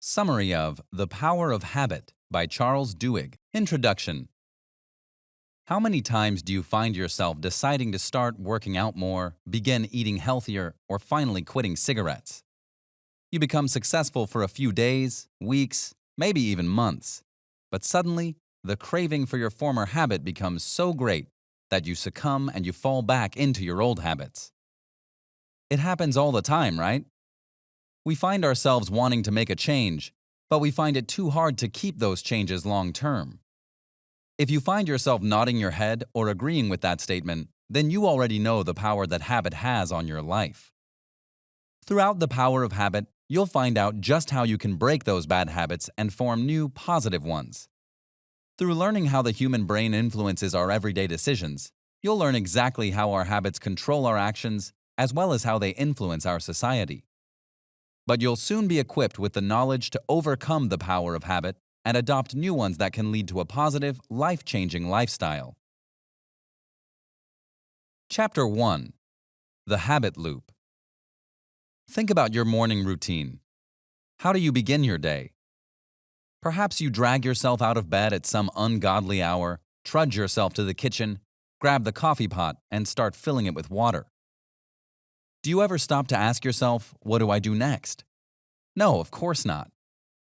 Summary of The Power of Habit by Charles Duhigg. Introduction. How many times do you find yourself deciding to start working out more, begin eating healthier, or finally quitting cigarettes? You become successful for a few days, weeks, maybe even months. But suddenly, the craving for your former habit becomes so great that you succumb and you fall back into your old habits. It happens all the time, right? We find ourselves wanting to make a change, but we find it too hard to keep those changes long term. If you find yourself nodding your head or agreeing with that statement, then you already know the power that habit has on your life. Throughout The Power of Habit, you'll find out just how you can break those bad habits and form new, positive ones. Through learning how the human brain influences our everyday decisions, you'll learn exactly how our habits control our actions as well as how they influence our society. But you'll soon be equipped with the knowledge to overcome the power of habit and adopt new ones that can lead to a positive, life-changing lifestyle. Chapter 1. The Habit Loop. Think about your morning routine. How do you begin your day? Perhaps you drag yourself out of bed at some ungodly hour, trudge yourself to the kitchen, grab the coffee pot, and start filling it with water. Do you ever stop to ask yourself, what do I do next? No, of course not.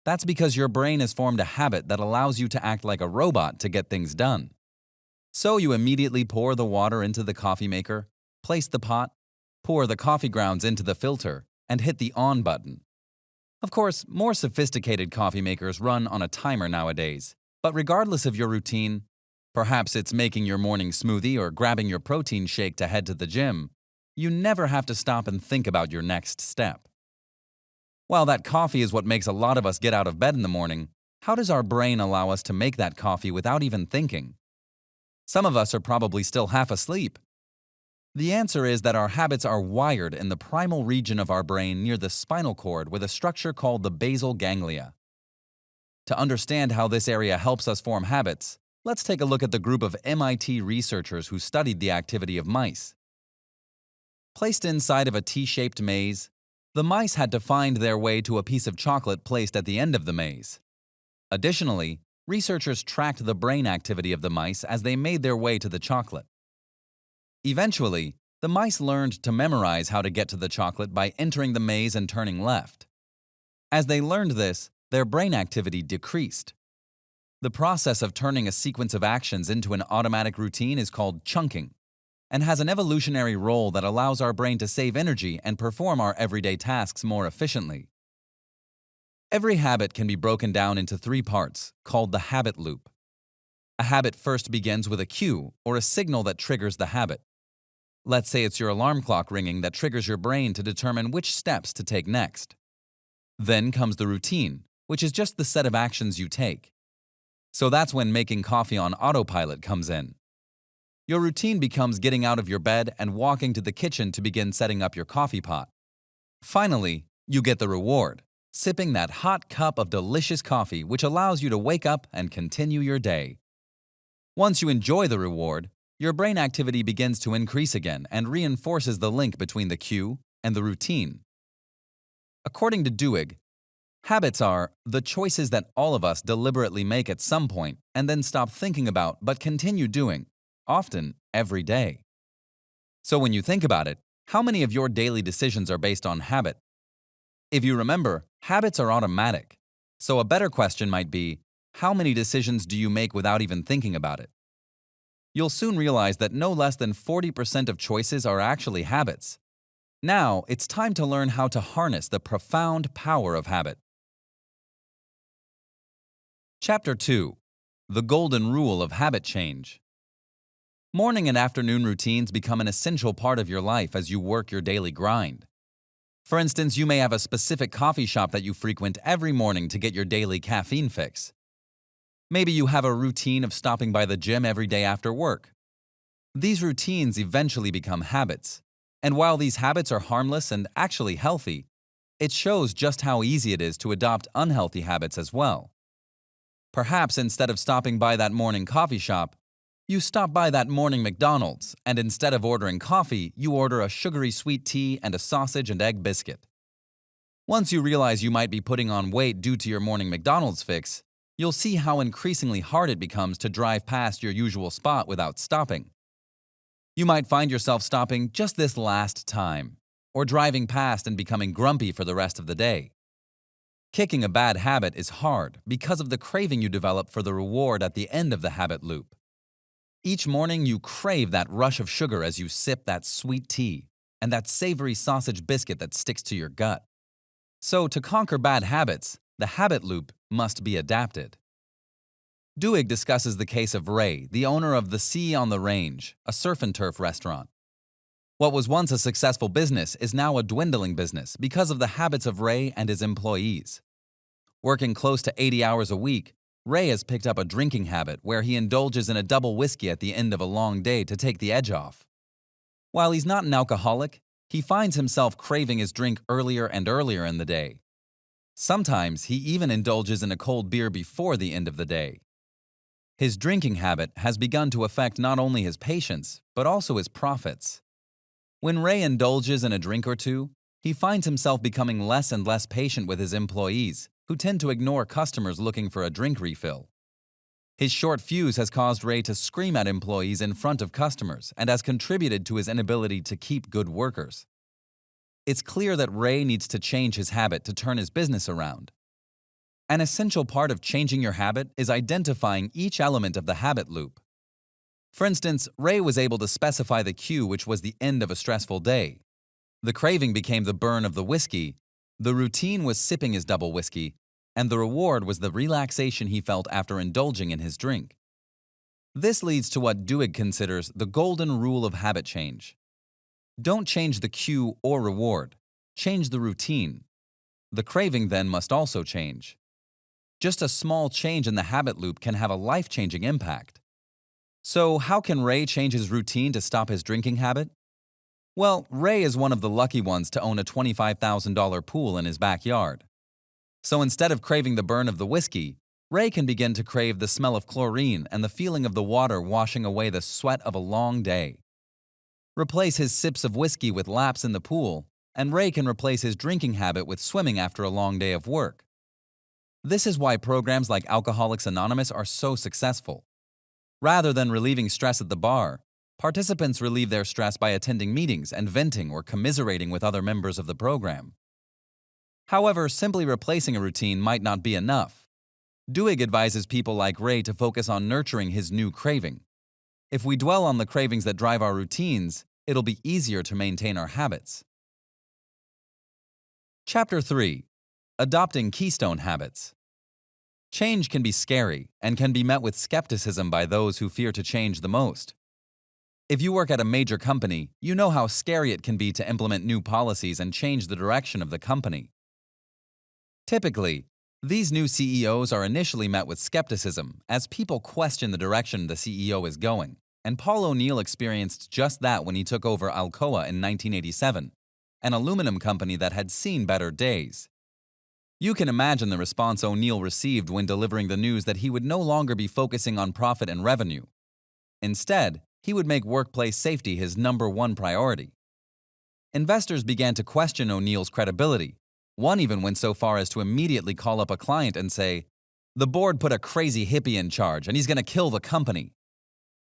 That's because your brain has formed a habit that allows you to act like a robot to get things done. So you immediately pour the water into the coffee maker, place the pot, pour the coffee grounds into the filter, and hit the on button. Of course, more sophisticated coffee makers run on a timer nowadays, but regardless of your routine, perhaps it's making your morning smoothie or grabbing your protein shake to head to the gym, you never have to stop and think about your next step. While that coffee is what makes a lot of us get out of bed in the morning, how does our brain allow us to make that coffee without even thinking? Some of us are probably still half asleep. The answer is that our habits are wired in the primal region of our brain near the spinal cord with a structure called the basal ganglia. To understand how this area helps us form habits, let's take a look at the group of MIT researchers who studied the activity of mice. Placed inside of a T-shaped maze, the mice had to find their way to a piece of chocolate placed at the end of the maze. Additionally, researchers tracked the brain activity of the mice as they made their way to the chocolate. Eventually, the mice learned to memorize how to get to the chocolate by entering the maze and turning left. As they learned this, their brain activity decreased. The process of turning a sequence of actions into an automatic routine is called chunking, and has an evolutionary role that allows our brain to save energy and perform our everyday tasks more efficiently. Every habit can be broken down into 3 parts, called the habit loop. A habit first begins with a cue, or a signal that triggers the habit. Let's say it's your alarm clock ringing that triggers your brain to determine which steps to take next. Then comes the routine, which is just the set of actions you take. So that's when making coffee on autopilot comes in. Your routine becomes getting out of your bed and walking to the kitchen to begin setting up your coffee pot. Finally, you get the reward, sipping that hot cup of delicious coffee which allows you to wake up and continue your day. Once you enjoy the reward, your brain activity begins to increase again and reinforces the link between the cue and the routine. According to Duhigg, habits are the choices that all of us deliberately make at some point and then stop thinking about but continue doing, often every day. So when you think about it, how many of your daily decisions are based on habit? If you remember, habits are automatic. So a better question might be, how many decisions do you make without even thinking about it? You'll soon realize that no less than 40% of choices are actually habits. Now, it's time to learn how to harness the profound power of habit. Chapter 2. The Golden Rule of Habit Change. Morning and afternoon routines become an essential part of your life as you work your daily grind. For instance, you may have a specific coffee shop that you frequent every morning to get your daily caffeine fix. Maybe you have a routine of stopping by the gym every day after work. These routines eventually become habits, and while these habits are harmless and actually healthy, it shows just how easy it is to adopt unhealthy habits as well. Perhaps instead of stopping by that morning coffee shop, you stop by that morning McDonald's, and instead of ordering coffee, you order a sugary sweet tea and a sausage and egg biscuit. Once you realize you might be putting on weight due to your morning McDonald's fix, you'll see how increasingly hard it becomes to drive past your usual spot without stopping. You might find yourself stopping just this last time, or driving past and becoming grumpy for the rest of the day. Kicking a bad habit is hard because of the craving you develop for the reward at the end of the habit loop. Each morning you crave that rush of sugar as you sip that sweet tea and that savory sausage biscuit that sticks to your gut. So, to conquer bad habits, the habit loop must be adapted. Duhigg discusses the case of Ray, the owner of the Sea on the Range, a surf and turf restaurant. What was once a successful business is now a dwindling business because of the habits of Ray and his employees. Working close to 80 hours a week, Ray has picked up a drinking habit where he indulges in a double whiskey at the end of a long day to take the edge off. While he's not an alcoholic, he finds himself craving his drink earlier and earlier in the day. Sometimes he even indulges in a cold beer before the end of the day. His drinking habit has begun to affect not only his patients, but also his profits. When Ray indulges in a drink or two, he finds himself becoming less and less patient with his employees, who tend to ignore customers looking for a drink refill. His short fuse has caused Ray to scream at employees in front of customers and has contributed to his inability to keep good workers. It's clear that Ray needs to change his habit to turn his business around. An essential part of changing your habit is identifying each element of the habit loop. For instance, Ray was able to specify the cue, which was the end of a stressful day. The craving became the burn of the whiskey, the routine was sipping his double whiskey, and the reward was the relaxation he felt after indulging in his drink. This leads to what Duhigg considers the golden rule of habit change. Don't change the cue or reward. Change the routine. The craving then must also change. Just a small change in the habit loop can have a life-changing impact. So, how can Ray change his routine to stop his drinking habit? Well, Ray is one of the lucky ones to own a $25,000 pool in his backyard. So instead of craving the burn of the whiskey, Ray can begin to crave the smell of chlorine and the feeling of the water washing away the sweat of a long day. Replace his sips of whiskey with laps in the pool, and Ray can replace his drinking habit with swimming after a long day of work. This is why programs like Alcoholics Anonymous are so successful. Rather than relieving stress at the bar, participants relieve their stress by attending meetings and venting or commiserating with other members of the program. However, simply replacing a routine might not be enough. Duhigg advises people like Ray to focus on nurturing his new craving. If we dwell on the cravings that drive our routines, it'll be easier to maintain our habits. Chapter 3. Adopting Keystone Habits. Change can be scary and can be met with skepticism by those who fear to change the most. If you work at a major company, you know how scary it can be to implement new policies and change the direction of the company. Typically, these new CEOs are initially met with skepticism as people question the direction the CEO is going, and Paul O'Neill experienced just that when he took over Alcoa in 1987, an aluminum company that had seen better days. You can imagine the response O'Neill received when delivering the news that he would no longer be focusing on profit and revenue. Instead, he would make workplace safety his #1 priority. Investors began to question O'Neill's credibility. One even went so far as to immediately call up a client and say, "The board put a crazy hippie in charge and he's going to kill the company."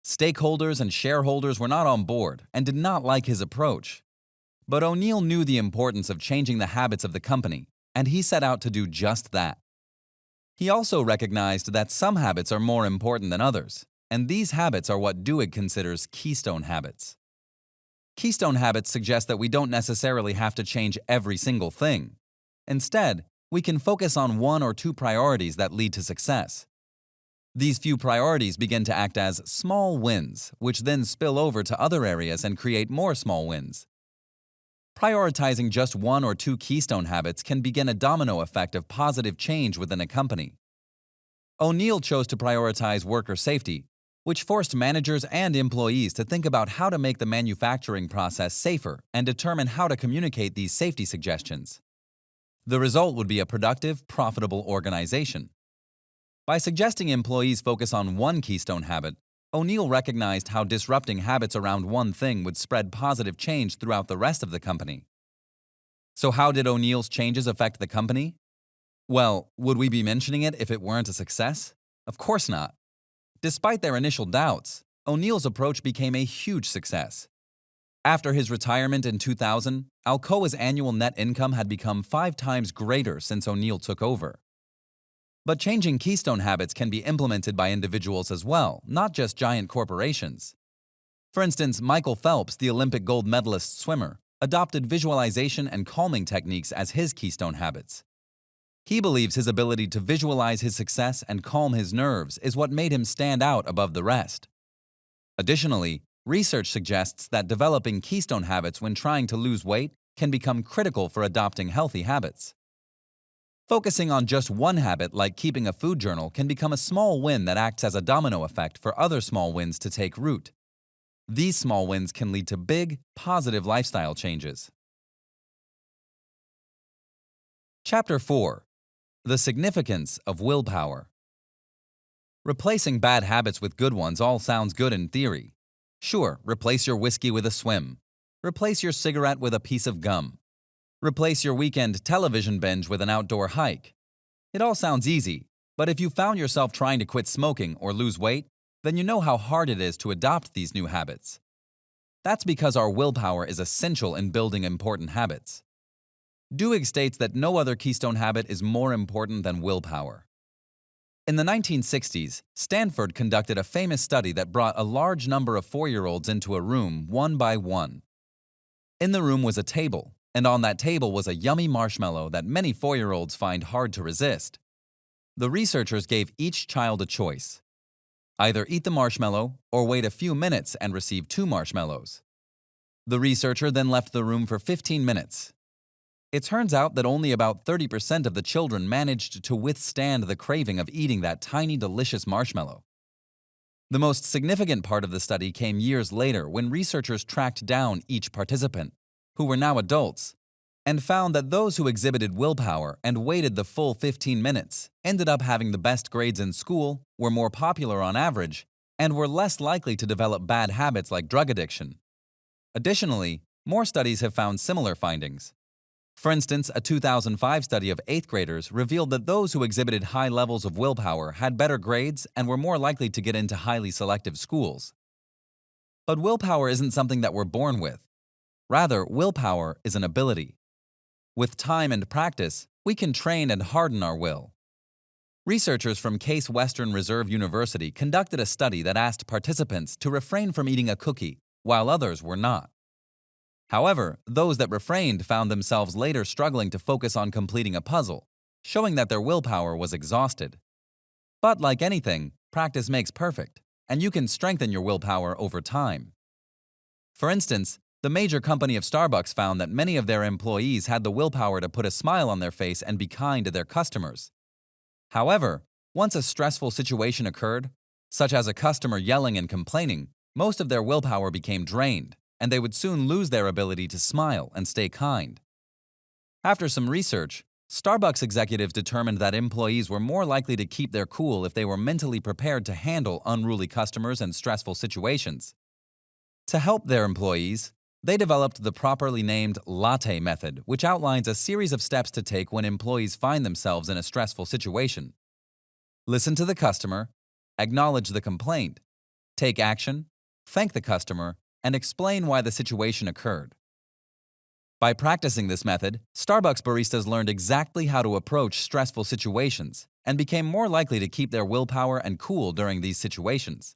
Stakeholders and shareholders were not on board and did not like his approach. But O'Neill knew the importance of changing the habits of the company, and he set out to do just that. He also recognized that some habits are more important than others, and these habits are what Duhigg considers keystone habits. Keystone habits suggest that we don't necessarily have to change every single thing. Instead, we can focus on 1 or 2 priorities that lead to success. These few priorities begin to act as small wins, which then spill over to other areas and create more small wins. Prioritizing just 1 or 2 keystone habits can begin a domino effect of positive change within a company. O'Neill chose to prioritize worker safety, which forced managers and employees to think about how to make the manufacturing process safer and determine how to communicate these safety suggestions. The result would be a productive, profitable organization. By suggesting employees focus on 1 keystone habit, O'Neill recognized how disrupting habits around one thing would spread positive change throughout the rest of the company. So how did O'Neill's changes affect the company? Well, would we be mentioning it if it weren't a success? Of course not. Despite their initial doubts, O'Neill's approach became a huge success. After his retirement in 2000, Alcoa's annual net income had become 5 times greater since O'Neill took over. But changing keystone habits can be implemented by individuals as well, not just giant corporations. For instance, Michael Phelps, the Olympic gold medalist swimmer, adopted visualization and calming techniques as his keystone habits. He believes his ability to visualize his success and calm his nerves is what made him stand out above the rest. Additionally, research suggests that developing keystone habits when trying to lose weight can become critical for adopting healthy habits. Focusing on just one habit, like keeping a food journal, can become a small win that acts as a domino effect for other small wins to take root. These small wins can lead to big, positive lifestyle changes. Chapter 4. The significance of willpower. Replacing bad habits with good ones all sounds good in theory. Sure, replace your whiskey with a swim. Replace your cigarette with a piece of gum. Replace your weekend television binge with an outdoor hike. It all sounds easy, but if you found yourself trying to quit smoking or lose weight, then you know how hard it is to adopt these new habits. That's because our willpower is essential in building important habits. Duhigg states that no other keystone habit is more important than willpower. In the 1960s, Stanford conducted a famous study that brought a large number of 4-year-olds into a room one by one. In the room was a table, and on that table was a yummy marshmallow that many 4-year-olds find hard to resist. The researchers gave each child a choice. Either eat the marshmallow or wait a few minutes and receive 2 marshmallows. The researcher then left the room for 15 minutes. It turns out that only about 30% of the children managed to withstand the craving of eating that tiny, delicious marshmallow. The most significant part of the study came years later when researchers tracked down each participant, who were now adults, and found that those who exhibited willpower and waited the full 15 minutes ended up having the best grades in school, were more popular on average, and were less likely to develop bad habits like drug addiction. Additionally, more studies have found similar findings. For instance, a 2005 study of 8th graders revealed that those who exhibited high levels of willpower had better grades and were more likely to get into highly selective schools. But willpower isn't something that we're born with. Rather, willpower is an ability. With time and practice, we can train and harden our will. Researchers from Case Western Reserve University conducted a study that asked participants to refrain from eating a cookie, while others were not. However, those that refrained found themselves later struggling to focus on completing a puzzle, showing that their willpower was exhausted. But like anything, practice makes perfect, and you can strengthen your willpower over time. For instance, the major company of Starbucks found that many of their employees had the willpower to put a smile on their face and be kind to their customers. However, once a stressful situation occurred, such as a customer yelling and complaining, most of their willpower became drained, and they would soon lose their ability to smile and stay kind. After some research, Starbucks executives determined that employees were more likely to keep their cool if they were mentally prepared to handle unruly customers and stressful situations. To help their employees, they developed the properly named latte method, which outlines a series of steps to take when employees find themselves in a stressful situation. Listen to the customer, acknowledge the complaint, take action, thank the customer, and explain why the situation occurred. By practicing this method, Starbucks baristas learned exactly how to approach stressful situations and became more likely to keep their willpower and cool during these situations.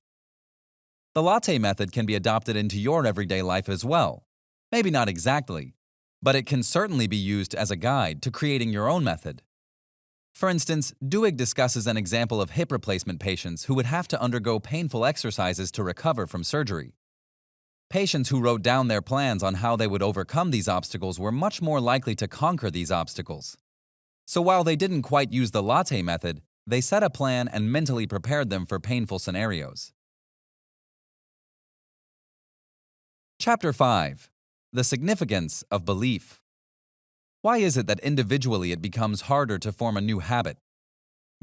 The latte method can be adopted into your everyday life as well. Maybe not exactly, but it can certainly be used as a guide to creating your own method. For instance, Duhigg discusses an example of hip replacement patients who would have to undergo painful exercises to recover from surgery. Patients who wrote down their plans on how they would overcome these obstacles were much more likely to conquer these obstacles. So while they didn't quite use the latte method, they set a plan and mentally prepared them for painful scenarios. Chapter 5. The significance of belief. Why is it that individually it becomes harder to form a new habit?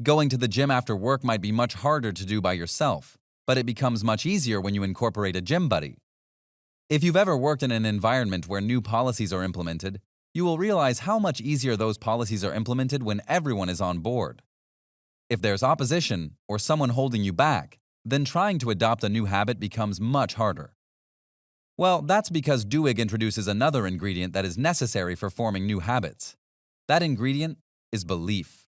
Going to the gym after work might be much harder to do by yourself, but it becomes much easier when you incorporate a gym buddy. If you've ever worked in an environment where new policies are implemented, you will realize how much easier those policies are implemented when everyone is on board. If there's opposition or someone holding you back, then trying to adopt a new habit becomes much harder. Well, that's because Duhigg introduces another ingredient that is necessary for forming new habits. That ingredient is belief.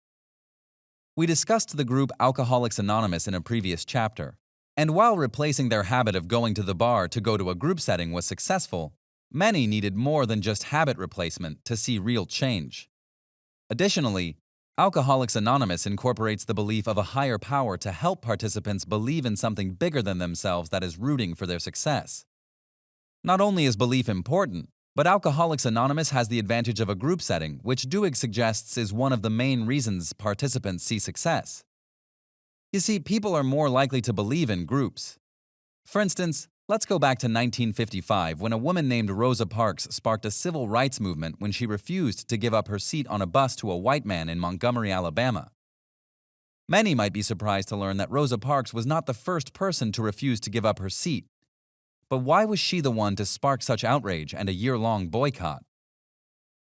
We discussed the group Alcoholics Anonymous in a previous chapter, and while replacing their habit of going to the bar to go to a group setting was successful, many needed more than just habit replacement to see real change. Additionally, Alcoholics Anonymous incorporates the belief of a higher power to help participants believe in something bigger than themselves that is rooting for their success. Not only is belief important, but Alcoholics Anonymous has the advantage of a group setting, which Duhigg suggests is one of the main reasons participants see success. You see, people are more likely to believe in groups. For instance, let's go back to 1955 when a woman named Rosa Parks sparked a civil rights movement when she refused to give up her seat on a bus to a white man in Montgomery, Alabama. Many might be surprised to learn that Rosa Parks was not the first person to refuse to give up her seat. But why was she the one to spark such outrage and a year-long boycott?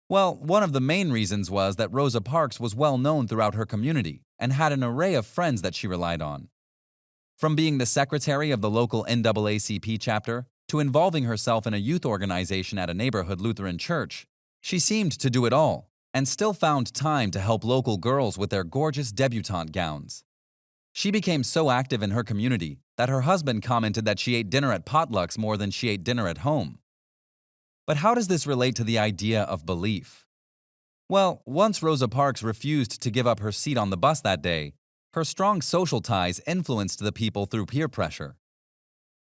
Well, one of the main reasons was that Rosa Parks was well known throughout her community and had an array of friends that she relied on. From being the secretary of the local NAACP chapter to involving herself in a youth organization at a neighborhood Lutheran church, she seemed to do it all and still found time to help local girls with their gorgeous debutante gowns. She became so active in her community that her husband commented that she ate dinner at potlucks more than she ate dinner at home. But how does this relate to the idea of belief? Well, once Rosa Parks refused to give up her seat on the bus that day, her strong social ties influenced the people through peer pressure.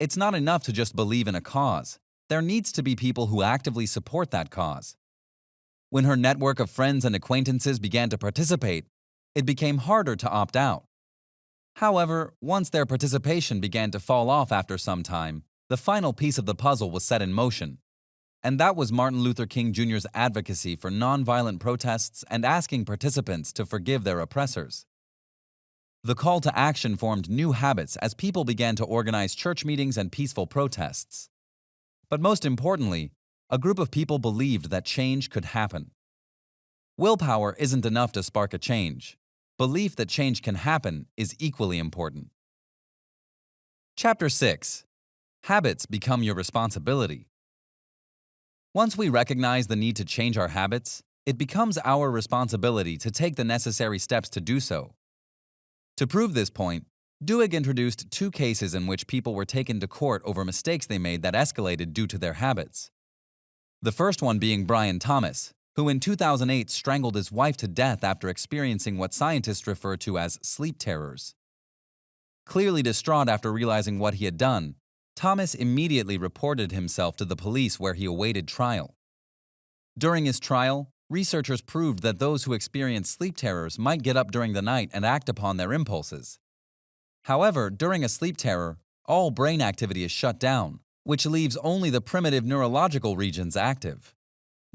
It's not enough to just believe in a cause. There needs to be people who actively support that cause. When her network of friends and acquaintances began to participate, it became harder to opt out. However, once their participation began to fall off after some time, the final piece of the puzzle was set in motion. And that was Martin Luther King Jr.'s advocacy for nonviolent protests and asking participants to forgive their oppressors. The call to action formed new habits as people began to organize church meetings and peaceful protests. But most importantly, a group of people believed that change could happen. Willpower isn't enough to spark a change. Belief that change can happen is equally important. Chapter 6. Habits become your responsibility. Once we recognize the need to change our habits, it becomes our responsibility to take the necessary steps to do so. To prove this point, Duhigg introduced two cases in which people were taken to court over mistakes they made that escalated due to their habits. The first one being Brian Thomas, who in 2008 strangled his wife to death after experiencing what scientists refer to as sleep terrors. Clearly distraught after realizing what he had done, Thomas immediately reported himself to the police where he awaited trial. During his trial, researchers proved that those who experience sleep terrors might get up during the night and act upon their impulses. However, during a sleep terror, all brain activity is shut down, which leaves only the primitive neurological regions active.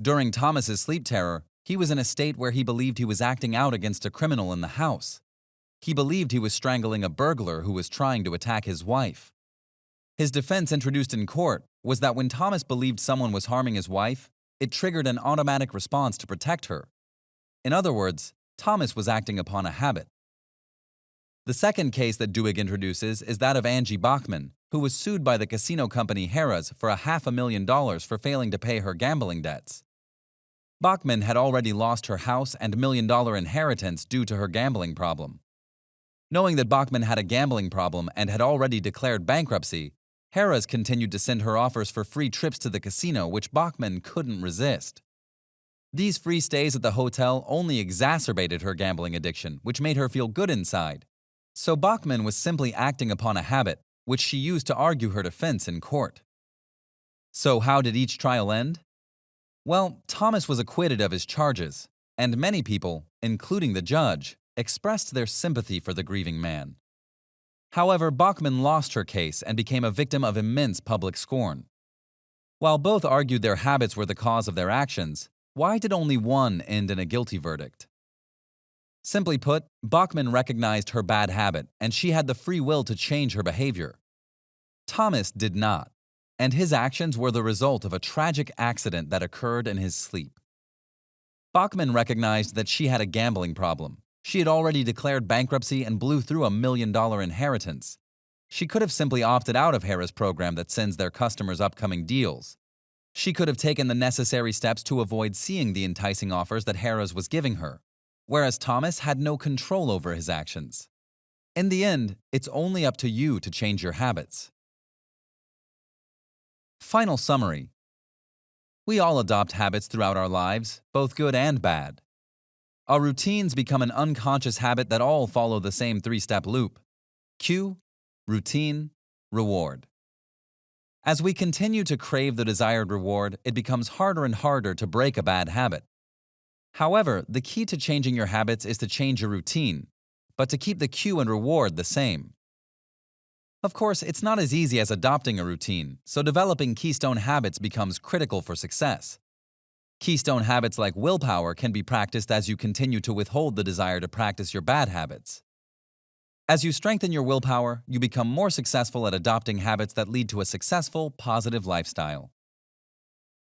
During Thomas's sleep terror, he was in a state where he believed he was acting out against a criminal in the house. He believed he was strangling a burglar who was trying to attack his wife. His defense introduced in court was that when Thomas believed someone was harming his wife, it triggered an automatic response to protect her. In other words, Thomas was acting upon a habit. The second case that Duhigg introduces is that of Angie Bachman, who was sued by the casino company Harrah's for $500,000 for failing to pay her gambling debts. Bachman had already lost her house and $1 million inheritance due to her gambling problem. Knowing that Bachman had a gambling problem and had already declared bankruptcy, Harrah's continued to send her offers for free trips to the casino, which Bachman couldn't resist. These free stays at the hotel only exacerbated her gambling addiction, which made her feel good inside. So Bachman was simply acting upon a habit, which she used to argue her defense in court. So how did each trial end? Well, Thomas was acquitted of his charges, and many people, including the judge, expressed their sympathy for the grieving man. However, Bachman lost her case and became a victim of immense public scorn. While both argued their habits were the cause of their actions, why did only one end in a guilty verdict? Simply put, Bachman recognized her bad habit, and she had the free will to change her behavior. Thomas did not, and his actions were the result of a tragic accident that occurred in his sleep. Bachman recognized that she had a gambling problem. She had already declared bankruptcy and blew through $1 million inheritance. She could have simply opted out of Harrah's program that sends their customers upcoming deals. She could have taken the necessary steps to avoid seeing the enticing offers that Harrah's was giving her, whereas Thomas had no control over his actions. In the end, it's only up to you to change your habits. Final summary. We all adopt habits throughout our lives, both good and bad. Our routines become an unconscious habit that all follow the same three-step loop: cue, routine, reward. As we continue to crave the desired reward, it becomes harder and harder to break a bad habit. However, the key to changing your habits is to change your routine, but to keep the cue and reward the same. Of course, it's not as easy as adopting a routine, so developing keystone habits becomes critical for success. Keystone habits like willpower can be practiced as you continue to withhold the desire to practice your bad habits. As you strengthen your willpower, you become more successful at adopting habits that lead to a successful, positive lifestyle.